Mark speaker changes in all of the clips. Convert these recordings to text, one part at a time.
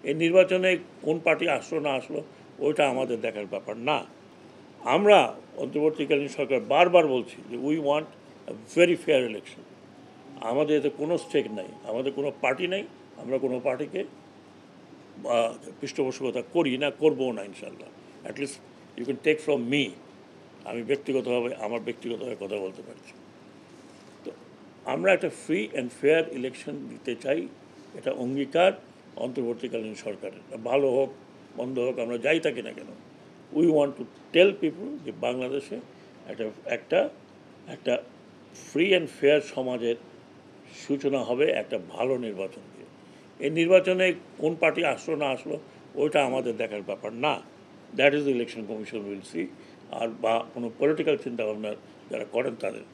Speaker 1: এই নির্বাচনে কোন পার্টি আসলো না আসলো ওইটা আমাদের দেখার ব্যাপার না। আমরা অন্তর্বর্তীকালীন সরকার বারবার বলছি যে we want a very fair election. আমাদের এতে কোনো স্টেক নাই, আমাদের কোনো পার্টি নাই, আমরা কোনো পার্টিকে পৃষ্ঠপোষকতা করি না, করবো না ইনশাল্লাহ। At least you can take from me, আমি ব্যক্তিগতভাবে আমার ব্যক্তিগতভাবে কথা বলতে পারছি। তো আমরা একটা ফ্রি অ্যান্ড ফেয়ার ইলেকশন দিতে চাই, এটা অঙ্গীকার অন্তর্বর্তীকালীন সরকারের। ভালো হোক মন্দ হোক, আমরা যাই থাকি না কেন, উই ওয়ান্ট টু টেল পিপুল যে বাংলাদেশে একটা একটা একটা ফ্রি অ্যান্ড ফেয়ার সমাজের সূচনা হবে একটা ভালো নির্বাচন দিয়ে। এই নির্বাচনে কোন পার্টি আসলো না আসলো ওইটা আমাদের দেখার ব্যাপার না। That is the Election Commission will see, আর বা কোনো পলিটিক্যাল চিন্তাভাবনা যারা করেন তাদের।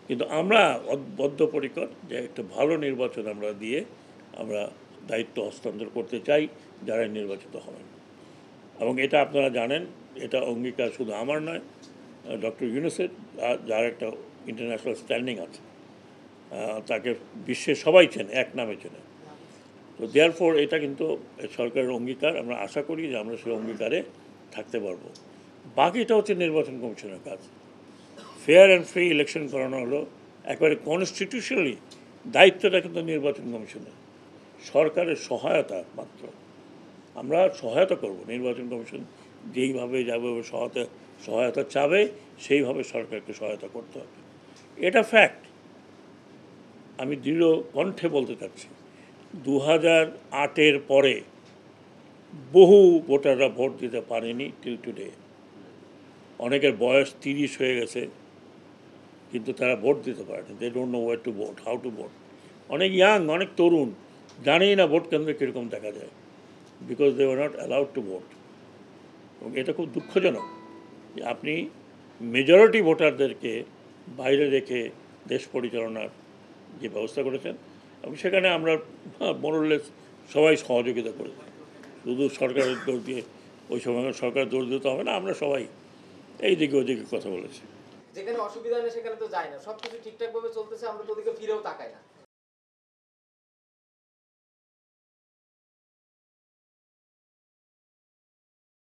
Speaker 1: কিন্তু আমরা বদ্ধপরিকর যে একটা ভালো নির্বাচন আমরা দিয়ে আমরা দায়িত্ব হস্তান্তর করতে চাই যারা নির্বাচিত হবেন। এবং এটা আপনারা জানেন, এটা অঙ্গীকার শুধু আমার নয়, ডক্টর ইউনূসের, যার একটা ইন্টারন্যাশনাল স্ট্যান্ডিং আছে, তাকে বিশ্বের সবাই চেনে, এক নামে চেনে। তো দেয়ারফর এটা কিন্তু সরকারের অঙ্গীকার, আমরা আশা করি যে আমরা সেই অঙ্গীকারে থাকতে পারবো। বাকিটা হচ্ছে নির্বাচন কমিশনের কাজ। ফেয়ার অ্যান্ড ফ্রি ইলেকশন করানো হলো একেবারে কনস্টিটিউশনালি, দায়িত্বটা কিন্তু নির্বাচন কমিশনের, সরকারের সহায়তা মাত্র। আমরা সহায়তা করব, নির্বাচন কমিশন যেইভাবে যাবে সহায়তা চাবে সেইভাবে সরকারকে সহায়তা করতে হবে, এটা ফ্যাক্ট। আমি দৃঢ় কণ্ঠে বলতে চাচ্ছি 2008-এর পরে বহু ভোটাররা ভোট দিতে পারেনি টিল টুডে। অনেকের বয়স 30 হয়ে গেছে কিন্তু তারা ভোট দিতে পারেনি, they don't know war to vote, how to vote. অনেক ইয়াং, অনেক তরুণ জানেই না ভোট কেন্দ্রে কীরকম দেখা যায়, because they were not allowed to vote. এবং এটা খুব দুঃখজনক যে আপনি মেজরিটি ভোটারদেরকে বাইরে রেখে দেশ পরিচালনার যে ব্যবস্থা করেছেন, এবং সেখানে আমরা মোরলেস সবাই সহযোগিতা করেছি। শুধু সরকারের দোষ দিয়ে ওই সময় সরকারের দোষ দিতে হবে না, আমরা সবাই এই দিকে ওদিকে কথা বলেছি।
Speaker 2: যেখানে অসুবিধা নেই সেখানে তো যায় না, সবকিছু ঠিকঠাক ভাবে চলতেছে, আমরা তো ওদিকে ফিরেও তাকাই না।